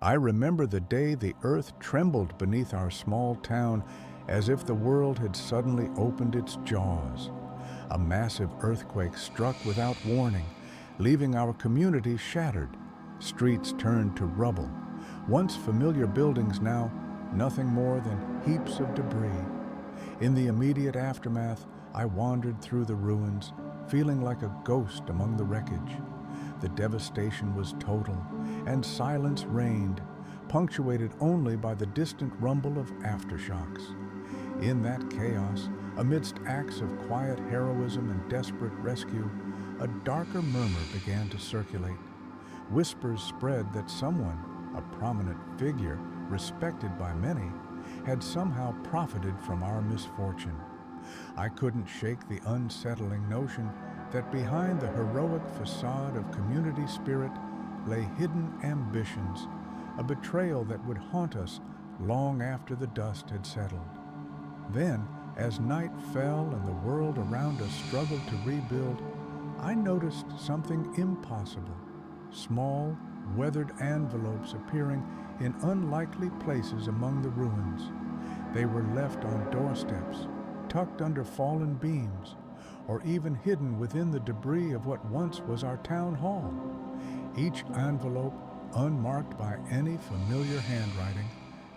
I remember the day the earth trembled beneath our small town as if the world had suddenly opened its jaws. A massive earthquake struck without warning, leaving our community shattered. Streets turned to rubble. Once familiar buildings now nothing more than heaps of debris. In the immediate aftermath, I wandered through the ruins, feeling like a ghost among the wreckage. The devastation was total, and silence reigned, punctuated only by the distant rumble of aftershocks. In that chaos, amidst acts of quiet heroism and desperate rescue, a darker murmur began to circulate. Whispers spread that someone, a prominent figure, respected by many, had somehow profited from our misfortune. I couldn't shake the unsettling notion that behind the heroic facade of community spirit lay hidden ambitions, a betrayal that would haunt us long after the dust had settled. Then, as night fell and the world around us struggled to rebuild, I noticed something impossible. Small, weathered envelopes appearing in unlikely places among the ruins. They were left on doorsteps, tucked under fallen beams, or even hidden within the debris of what once was our town hall. Each envelope, unmarked by any familiar handwriting,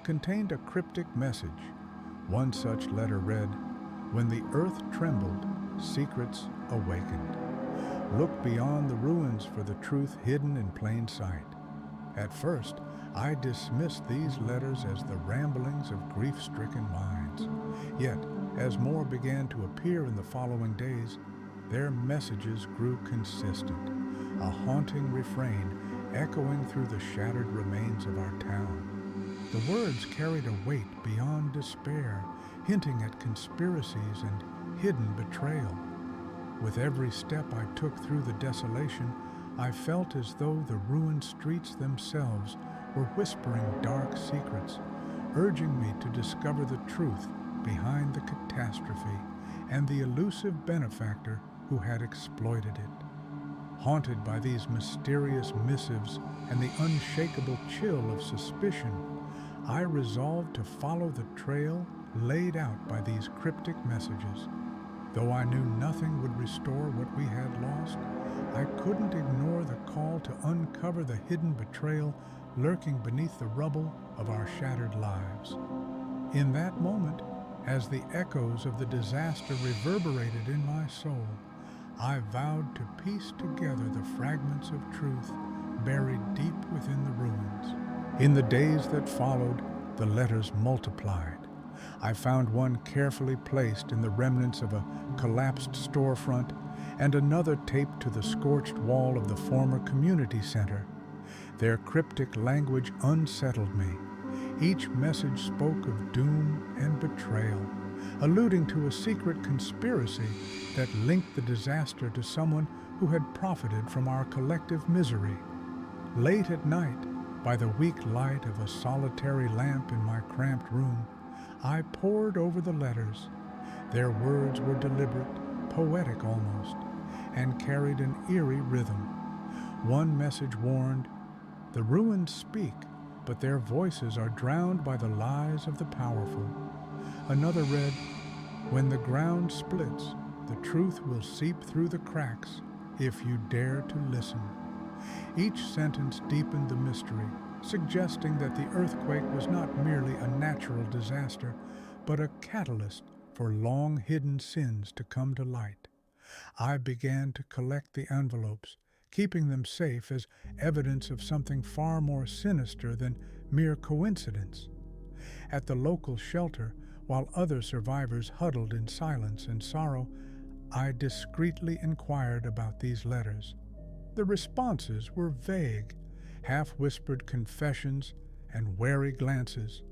contained a cryptic message. One such letter read, "When the earth trembled, secrets awakened. Look beyond the ruins for the truth hidden in plain sight." At first, I dismissed these letters as the ramblings of grief-stricken minds. Yet, as more began to appear in the following days, their messages grew consistent, a haunting refrain echoing through the shattered remains of our town. The words carried a weight beyond despair, hinting at conspiracies and hidden betrayal. With every step I took through the desolation, I felt as though the ruined streets themselves were whispering dark secrets, urging me to discover the truth behind the catastrophe and the elusive benefactor who had exploited it. Haunted by these mysterious missives and the unshakable chill of suspicion, I resolved to follow the trail laid out by these cryptic messages. Though I knew nothing would restore what we had lost, I couldn't ignore the call to uncover the hidden betrayal lurking beneath the rubble of our shattered lives. In that moment, as the echoes of the disaster reverberated in my soul, I vowed to piece together the fragments of truth buried deep within the ruins. In the days that followed, the letters multiplied. I found one carefully placed in the remnants of a collapsed storefront and another taped to the scorched wall of the former community center. Their cryptic language unsettled me. Each message spoke of doom and betrayal, alluding to a secret conspiracy that linked the disaster to someone who had profited from our collective misery. Late at night, by the weak light of a solitary lamp in my cramped room, I pored over the letters. Their words were deliberate, poetic almost, and carried an eerie rhythm. One message warned, "The ruins speak, but their voices are drowned by the lies of the powerful." Another read, "When the ground splits, the truth will seep through the cracks if you dare to listen." Each sentence deepened the mystery, suggesting that the earthquake was not merely a natural disaster, but a catalyst for long-hidden sins to come to light. I began to collect the envelopes, keeping them safe as evidence of something far more sinister than mere coincidence. At the local shelter, while other survivors huddled in silence and sorrow, I discreetly inquired about these letters. The responses were vague, half-whispered confessions and wary glances.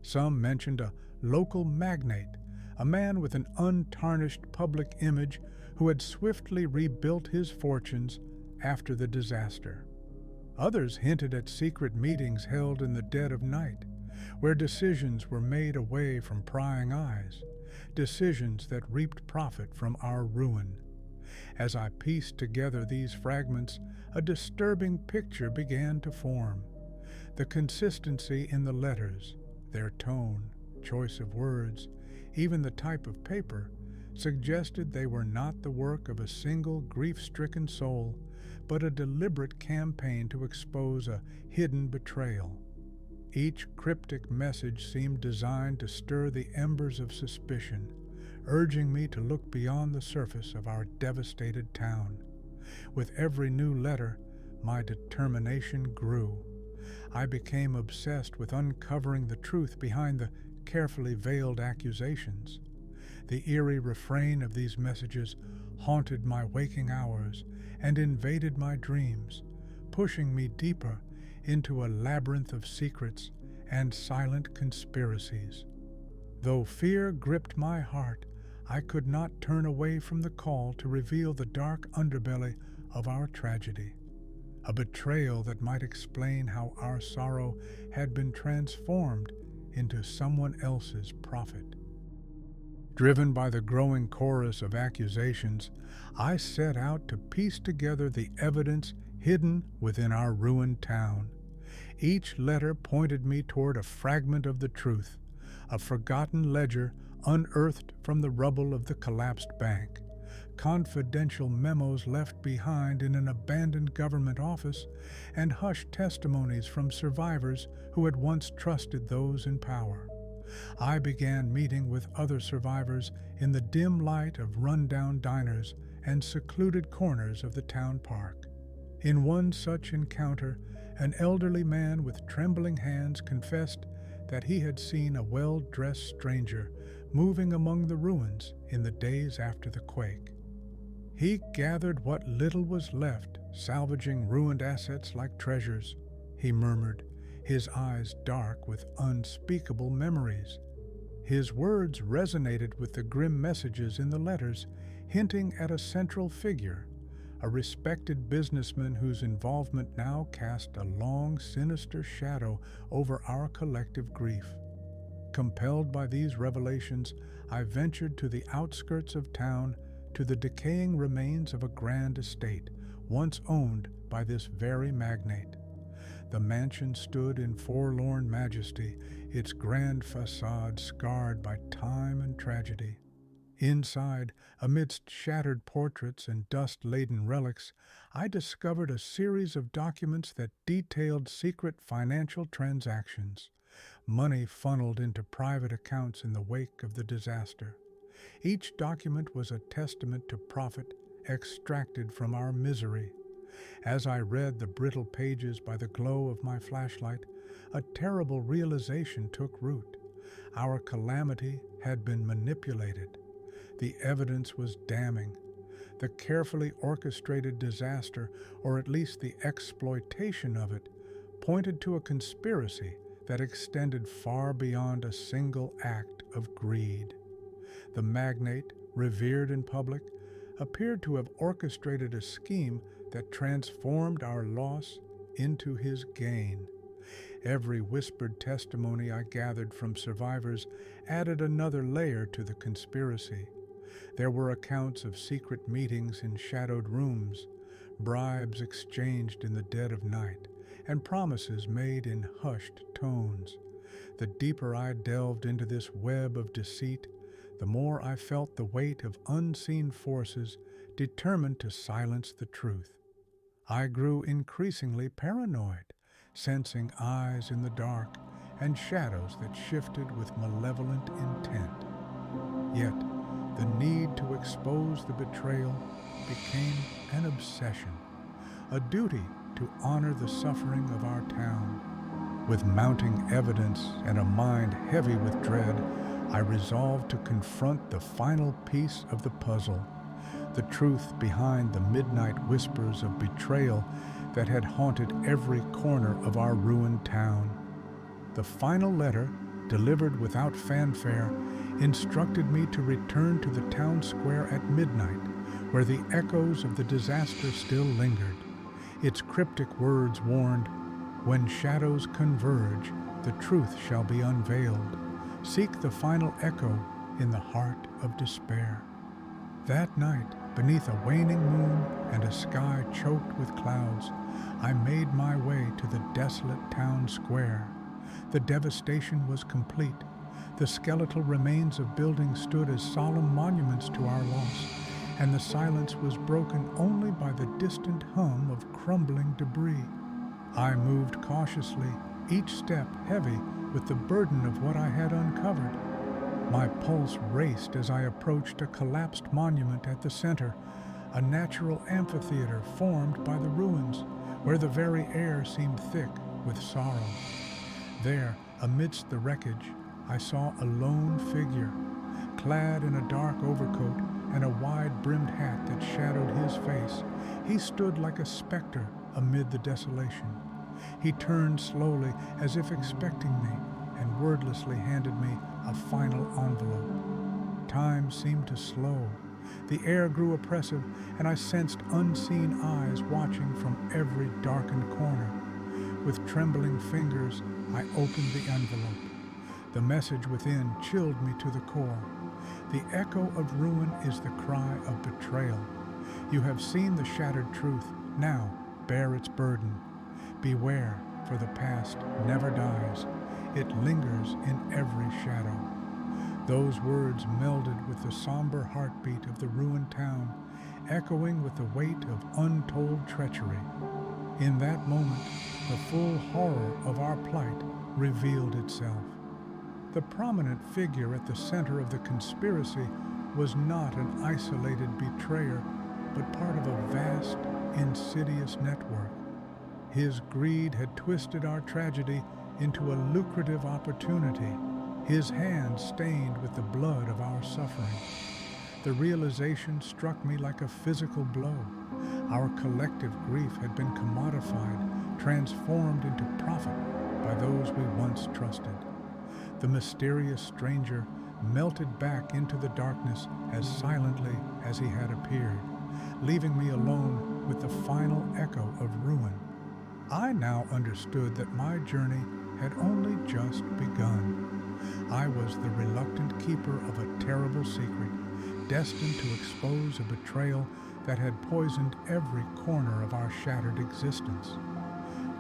Some mentioned a local magnate, a man with an untarnished public image who had swiftly rebuilt his fortunes after the disaster. Others hinted at secret meetings held in the dead of night, where decisions were made away from prying eyes, decisions that reaped profit from our ruin. As I pieced together these fragments, a disturbing picture began to form. The consistency in the letters, their tone, choice of words, even the type of paper, suggested they were not the work of a single grief-stricken soul, but a deliberate campaign to expose a hidden betrayal. Each cryptic message seemed designed to stir the embers of suspicion, urging me to look beyond the surface of our devastated town. With every new letter, my determination grew. I became obsessed with uncovering the truth behind the carefully veiled accusations. The eerie refrain of these messages haunted my waking hours and invaded my dreams, pushing me deeper into a labyrinth of secrets and silent conspiracies. Though fear gripped my heart, I could not turn away from the call to reveal the dark underbelly of our tragedy, a betrayal that might explain how our sorrow had been transformed into someone else's profit. Driven by the growing chorus of accusations, I set out to piece together the evidence hidden within our ruined town. Each letter pointed me toward a fragment of the truth, a forgotten ledger unearthed from the rubble of the collapsed bank, confidential memos left behind in an abandoned government office, and hushed testimonies from survivors who had once trusted those in power. I began meeting with other survivors in the dim light of rundown diners and secluded corners of the town park. In one such encounter, an elderly man with trembling hands confessed that he had seen a well-dressed stranger moving among the ruins in the days after the quake. He gathered what little was left, salvaging ruined assets like treasures, he murmured, his eyes dark with unspeakable memories. His words resonated with the grim messages in the letters, hinting at a central figure, a respected businessman whose involvement now cast a long, sinister shadow over our collective grief. Compelled by these revelations, I ventured to the outskirts of town, to the decaying remains of a grand estate, once owned by this very magnate. The mansion stood in forlorn majesty, its grand facade scarred by time and tragedy. Inside, amidst shattered portraits and dust-laden relics, I discovered a series of documents that detailed secret financial transactions, money funneled into private accounts in the wake of the disaster. Each document was a testament to profit extracted from our misery. As I read the brittle pages by the glow of my flashlight, a terrible realization took root. Our calamity had been manipulated. The evidence was damning. The carefully orchestrated disaster, or at least the exploitation of it, pointed to a conspiracy that extended far beyond a single act of greed. The magnate, revered in public, appeared to have orchestrated a scheme that transformed our loss into his gain. Every whispered testimony I gathered from survivors added another layer to the conspiracy. There were accounts of secret meetings in shadowed rooms, bribes exchanged in the dead of night, and promises made in hushed tones. The deeper I delved into this web of deceit, the more I felt the weight of unseen forces determined to silence the truth. I grew increasingly paranoid, sensing eyes in the dark and shadows that shifted with malevolent intent. Yet, the need to expose the betrayal became an obsession, a duty to honor the suffering of our town. With mounting evidence and a mind heavy with dread, I resolved to confront the final piece of the puzzle, the truth behind the midnight whispers of betrayal that had haunted every corner of our ruined town. The final letter, delivered without fanfare, instructed me to return to the town square at midnight, where the echoes of the disaster still lingered. Its cryptic words warned, "When shadows converge, the truth shall be unveiled. Seek the final echo in the heart of despair." That night, beneath a waning moon and a sky choked with clouds, I made my way to the desolate town square. The devastation was complete. The skeletal remains of buildings stood as solemn monuments to our loss, and the silence was broken only by the distant hum of crumbling debris. I moved cautiously, each step heavy with the burden of what I had uncovered. My pulse raced as I approached a collapsed monument at the center, a natural amphitheater formed by the ruins, where the very air seemed thick with sorrow. There, amidst the wreckage, I saw a lone figure, clad in a dark overcoat and a wide-brimmed hat that shadowed his face. He stood like a specter amid the desolation. He turned slowly, as if expecting me, and wordlessly handed me a final envelope. Time seemed to slow. The air grew oppressive, and I sensed unseen eyes watching from every darkened corner. With trembling fingers, I opened the envelope. The message within chilled me to the core. The echo of ruin is the cry of betrayal. You have seen the shattered truth, now bear its burden. Beware, for the past never dies. It lingers in every shadow. Those words melded with the somber heartbeat of the ruined town, echoing with the weight of untold treachery. In that moment, the full horror of our plight revealed itself. The prominent figure at the center of the conspiracy was not an isolated betrayer, but part of a vast, insidious network. His greed had twisted our tragedy into a lucrative opportunity, his hands stained with the blood of our suffering. The realization struck me like a physical blow. Our collective grief had been commodified, transformed into profit by those we once trusted. The mysterious stranger melted back into the darkness as silently as he had appeared, leaving me alone with the final echo of ruin. I now understood that my journey had only just begun. I was the reluctant keeper of a terrible secret, destined to expose a betrayal that had poisoned every corner of our shattered existence.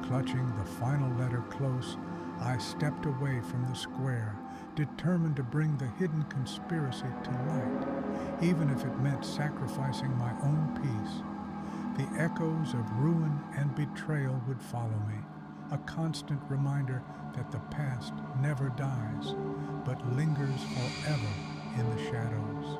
Clutching the final letter close, I stepped away from the square, determined to bring the hidden conspiracy to light, even if it meant sacrificing my own peace. The echoes of ruin and betrayal would follow me, a constant reminder that the past never dies, but lingers forever in the shadows.